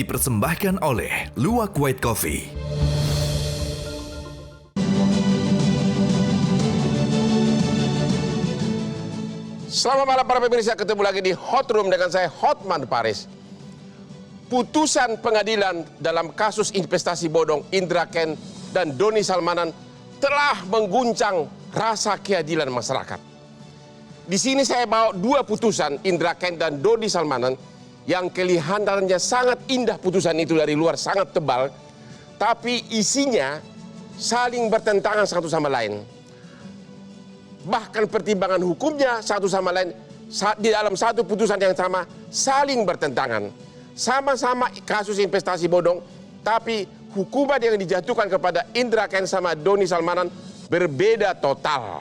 dipersembahkan oleh Luwak White Coffee. Selamat malam para pemirsa, ketemu lagi di Hot Room dengan saya Hotman Paris. Putusan pengadilan dalam kasus investasi bodong Indra Kents dan Doni Salmanan telah mengguncang rasa keadilan masyarakat. Di sini saya bawa dua putusan Indra Kents dan Doni Salmanan yang kelihatannya sangat indah. Putusan itu dari luar sangat tebal, tapi isinya saling bertentangan satu sama lain. Bahkan pertimbangan hukumnya satu sama lain di dalam satu putusan yang sama saling bertentangan. Sama-sama kasus investasi bodong, tapi hukuman yang dijatuhkan kepada Indra Kents sama Doni Salmanan berbeda total.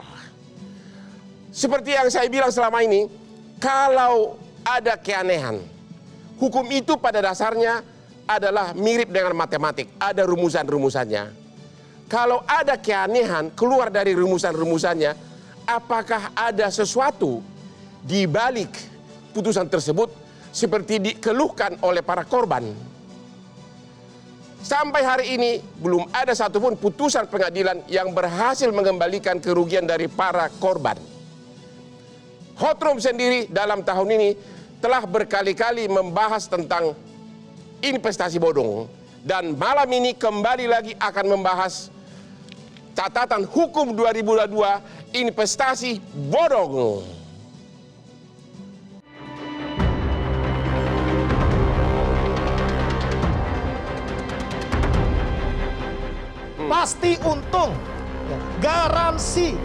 Seperti yang saya bilang selama ini, kalau ada keanehan, hukum itu pada dasarnya adalah mirip dengan matematik, ada rumusan-rumusannya. Kalau ada keanehan keluar dari rumusan-rumusannya, apakah ada sesuatu di balik putusan tersebut seperti dikeluhkan oleh para korban? Sampai hari ini belum ada satupun putusan pengadilan yang berhasil mengembalikan kerugian dari para korban. Hot Room sendiri dalam tahun ini telah berkali-kali membahas tentang investasi bodong. Dan malam ini kembali lagi akan membahas catatan hukum 2022 investasi bodong. Pasti untung, garansi,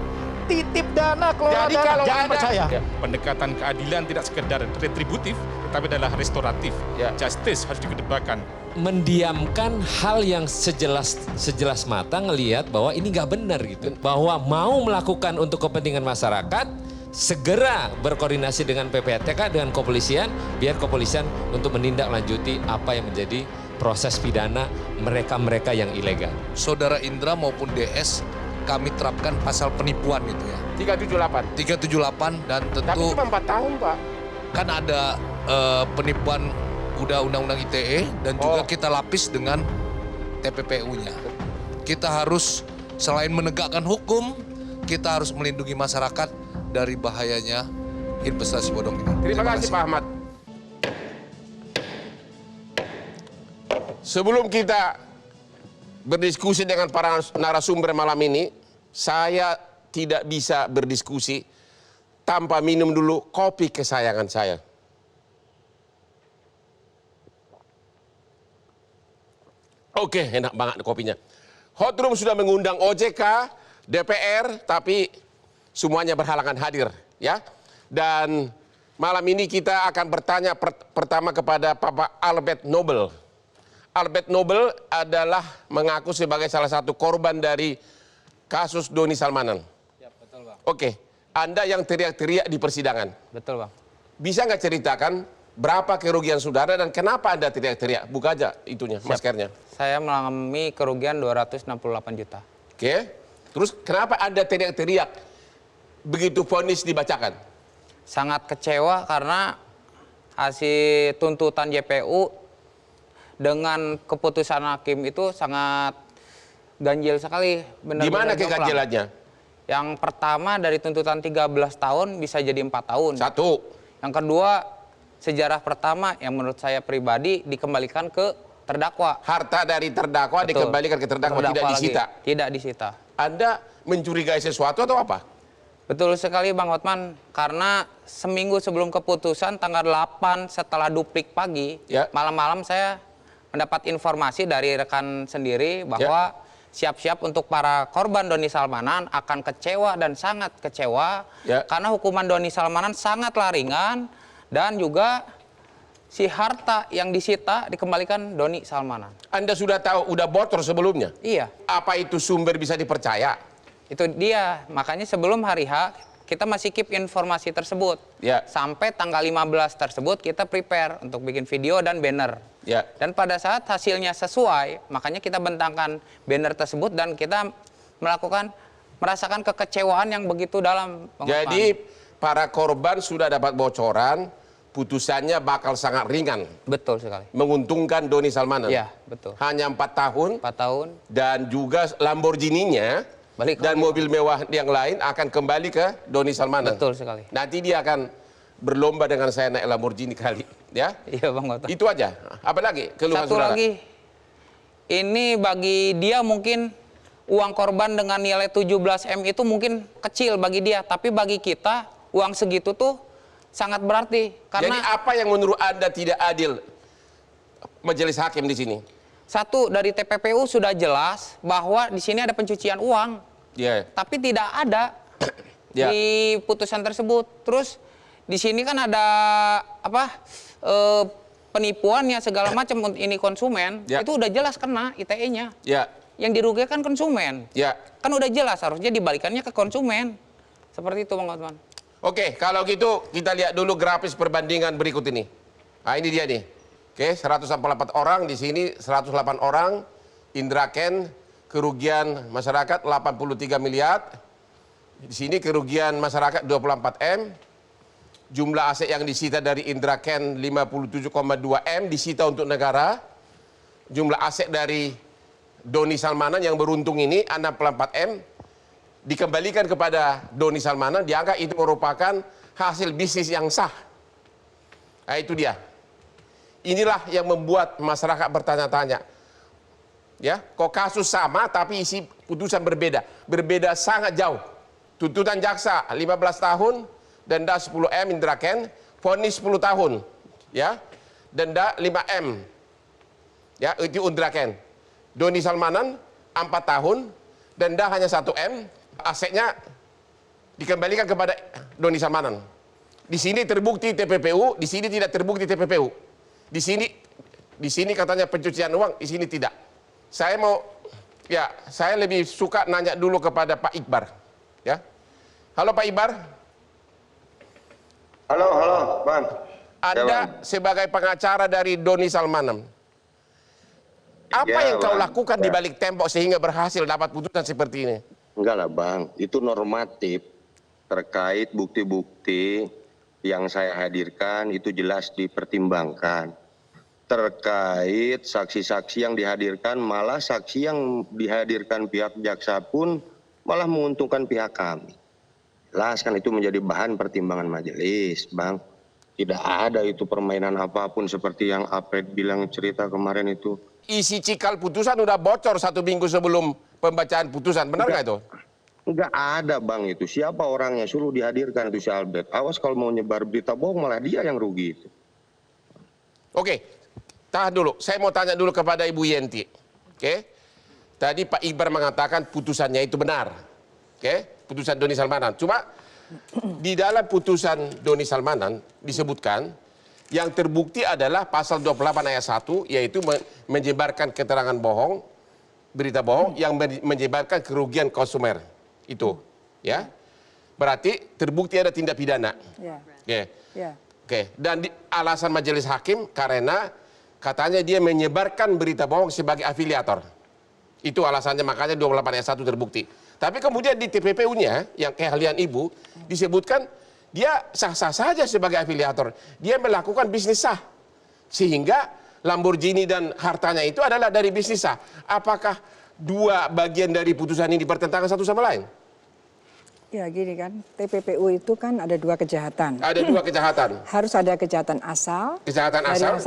titip dana, kelola Jadi dana, kalau jangan ada- percaya. Pendekatan keadilan tidak sekedar retributif, tetapi adalah restoratif. Ya. Justice harus dikedepankan. Mendiamkan hal yang sejelas mata ngelihat bahwa ini nggak benar gitu. Bahwa mau melakukan untuk kepentingan masyarakat, segera berkoordinasi dengan PPATK, dengan kepolisian, biar kepolisian untuk menindaklanjuti apa yang menjadi proses pidana mereka-mereka yang ilegal. Saudara Indra maupun DS kami terapkan pasal penipuan itu ya. 378. 378 dan Tapi tentu cuma 4 tahun, Pak. kan ada penipuan Undang-Undang ITE dan juga kita lapis dengan TPPU-nya. Kita harus selain menegakkan hukum, kita harus melindungi masyarakat dari bahayanya investasi bodong ini. Terima kasih Pak Ahmad. Sebelum kita berdiskusi dengan para narasumber malam ini, saya tidak bisa berdiskusi tanpa minum dulu kopi kesayangan saya. Oke, enak banget kopinya. Hot Room sudah mengundang OJK, DPR, tapi semuanya berhalangan hadir, ya. Dan malam ini kita akan bertanya pertama kepada Bapak Albert Nobel. Albert Nobel adalah mengaku sebagai salah satu korban dari kasus Doni Salmanan. Ya, betul Bang. Oke, Anda yang teriak-teriak di persidangan. Betul Bang. Bisa nggak ceritakan berapa kerugian saudara dan kenapa Anda teriak-teriak? Buka aja itunya, maskernya. Saya mengalami kerugian 268 juta. Oke, terus kenapa Anda teriak-teriak begitu vonis dibacakan? Sangat kecewa karena hasil tuntutan JPU dengan keputusan hakim itu sangat ganjil sekali. Di mana keganjilannya? Yang pertama dari tuntutan 13 tahun bisa jadi 4 tahun. Satu. Yang kedua, sejarah pertama yang menurut saya pribadi dikembalikan ke terdakwa. Harta dari terdakwa Betul. dikembalikan ke terdakwa, tidak lagi. disita. Tidak disita. Anda mencurigai sesuatu atau apa? Betul sekali Bang Hotman, karena seminggu sebelum keputusan tanggal 8 setelah duplik pagi, Ya. malam-malam saya mendapat informasi dari rekan sendiri bahwa siap-siap untuk para korban Doni Salmanan akan kecewa dan sangat kecewa karena hukuman Doni Salmanan sangatlah ringan dan juga si harta yang disita dikembalikan Doni Salmanan. Anda sudah tahu, udah bocor sebelumnya? Iya. Apa itu sumber bisa dipercaya? Itu dia, makanya sebelum hari H kita masih keep informasi tersebut. Ya. Sampai tanggal 15 tersebut kita prepare untuk bikin video dan banner. Ya. Dan pada saat hasilnya sesuai, makanya kita bentangkan banner tersebut dan kita merasakan kekecewaan yang begitu dalam. Jadi para korban sudah dapat bocoran putusannya bakal sangat ringan. Betul sekali. Menguntungkan Doni Salmanan. Iya, betul. Hanya 4 tahun. 4 tahun. Dan juga Lamborghini-nya dan mobil mewah yang lain akan kembali ke Doni Salmanan. Betul sekali. Nanti dia akan berlomba dengan saya naik Lamborghini kali. Ya? Iya Bang Oto. Itu aja. Apa lagi? Keluhan Satu saudara? lagi. Ini bagi dia mungkin uang korban dengan nilai 17M itu mungkin kecil bagi dia. Tapi bagi kita uang segitu tuh sangat berarti. Karena jadi apa yang menurut Anda tidak adil majelis hakim di sini? Satu, dari TPPU sudah jelas bahwa di sini ada pencucian uang. Yeah. Tapi tidak ada Yeah. di putusan tersebut. Terus di sini kan ada apa? Penipuannya segala macam ini konsumen. Yeah. Itu udah jelas kena ITE-nya. Ya. Yang dirugikan konsumen. Ya. Kan udah jelas harusnya dibalikannya ke konsumen. Seperti itu Bang Otman. Oke, kalau gitu kita lihat dulu grafis perbandingan berikut ini. Nah, ini dia nih. Oke, 144 orang di sini, 108 orang. Indra Ken, kerugian masyarakat 83 miliar. Di sini kerugian masyarakat 24M. Jumlah aset yang disita dari Indra Ken 57,2M disita untuk negara. Jumlah aset dari Doni Salmanan yang beruntung ini 64M dikembalikan kepada Doni Salmanan, dianggap itu merupakan hasil bisnis yang sah. Nah, itu dia. Inilah yang membuat masyarakat bertanya-tanya. Ya, kok kasus sama tapi isi putusan berbeda. Berbeda sangat jauh. Tuntutan jaksa 15 tahun, denda 10M Indra Ken, vonis 10 tahun. Ya. Denda 5M. Ya, itu Indra Ken. Doni Salmanan 4 tahun, denda hanya 1M, asetnya dikembalikan kepada Doni Salmanan. Di sini terbukti TPPU, di sini tidak terbukti TPPU. Di sini katanya pencucian uang, di sini tidak. Saya lebih suka nanya dulu kepada Pak Iqbar. Ya. Halo Pak Iqbar. Halo, Bang. Anda sebagai pengacara dari Doni Salmanan, apa yang kau lakukan di balik tembok sehingga berhasil dapat putusan seperti ini? Enggak lah Bang, itu normatif terkait bukti-bukti yang saya hadirkan itu jelas dipertimbangkan. Terkait saksi-saksi yang dihadirkan, malah saksi yang dihadirkan pihak jaksa pun malah menguntungkan pihak kami. Jelas kan itu menjadi bahan pertimbangan majelis, Bang. Tidak ada itu permainan apapun seperti yang Apret bilang cerita kemarin itu. Isi cikal putusan udah bocor 1 minggu sebelum pembacaan putusan, benar nggak itu? Enggak ada Bang itu. Siapa orangnya suruh dihadirkan itu si Albert. Awas kalau mau nyebar berita bohong malah dia yang rugi itu. Oke, tahan dulu. Saya mau tanya dulu kepada Ibu Yenti. Oke, tadi Pak Iqbar mengatakan putusannya itu benar. Oke, putusan Doni Salmanan. Cuma di dalam putusan Doni Salmanan disebutkan yang terbukti adalah pasal 28 ayat 1, yaitu menyebarkan keterangan bohong, berita bohong yang menyebabkan kerugian konsumer. Itu, ya. Berarti terbukti ada tindak pidana. Ya. Oke. Ya. Oke. Dan alasan majelis hakim karena katanya dia menyebarkan berita bohong sebagai afiliator. Itu alasannya, makanya 28 ayat 1 terbukti. Tapi kemudian di TPPU-nya yang keahlian Ibu disebutkan dia sah-sah saja sebagai afiliator. Dia melakukan bisnis sah. Sehingga Lamborghini dan hartanya itu adalah dari bisnis sah. Apakah dua bagian dari putusan ini bertentangan satu sama lain? Ya gini kan, TPPU itu kan ada 2 kejahatan. Ada 2 kejahatan. Harus ada kejahatan asal. Kejahatan asal.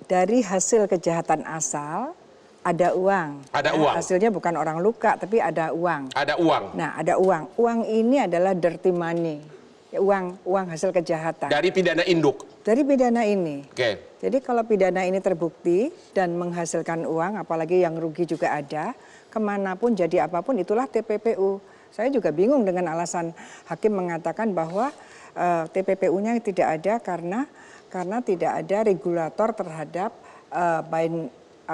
Dari hasil kejahatan asal ada uang. Ada ya, uang. Hasilnya bukan orang luka, tapi ada uang. Ada uang. Nah, ada uang. Uang ini adalah dirty money. Ya, uang hasil kejahatan. Dari pidana induk. Dari pidana ini. Oke. Jadi kalau pidana ini terbukti dan menghasilkan uang, apalagi yang rugi juga ada, kemanapun jadi apapun itulah TPPU. Saya juga bingung dengan alasan hakim mengatakan bahwa TPPU-nya tidak ada karena tidak ada regulator terhadap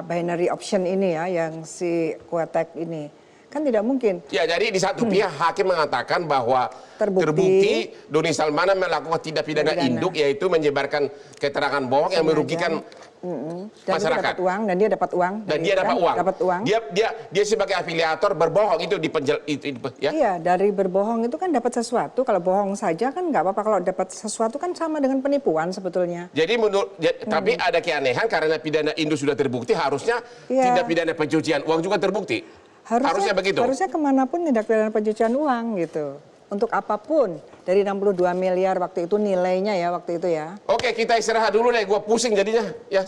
binary option ini ya, yang si Quotek ini. Kan tidak mungkin. Ya, jadi di satu pihak hakim mengatakan bahwa terbukti Doni Salmanan melakukan tindak pidana induk, yaitu menyebarkan keterangan bohong yang merugikan masyarakat. Dan dia dapat uang. Dan dia dapat uang. Dia sebagai afiliator berbohong itu ya. Iya, dari berbohong itu kan dapat sesuatu. Kalau bohong saja kan nggak apa-apa. Kalau dapat sesuatu kan sama dengan penipuan sebetulnya. Jadi tapi ada keanehan karena pidana induk sudah terbukti, harusnya tindak pidana pencucian uang juga terbukti. Harusnya begitu. Harusnya kemanapun tindak pidana pencucian uang gitu. Untuk apapun. Dari 62 miliar waktu itu nilainya ya waktu itu ya. Oke, kita istirahat dulu deh. Gua pusing jadinya. Ya.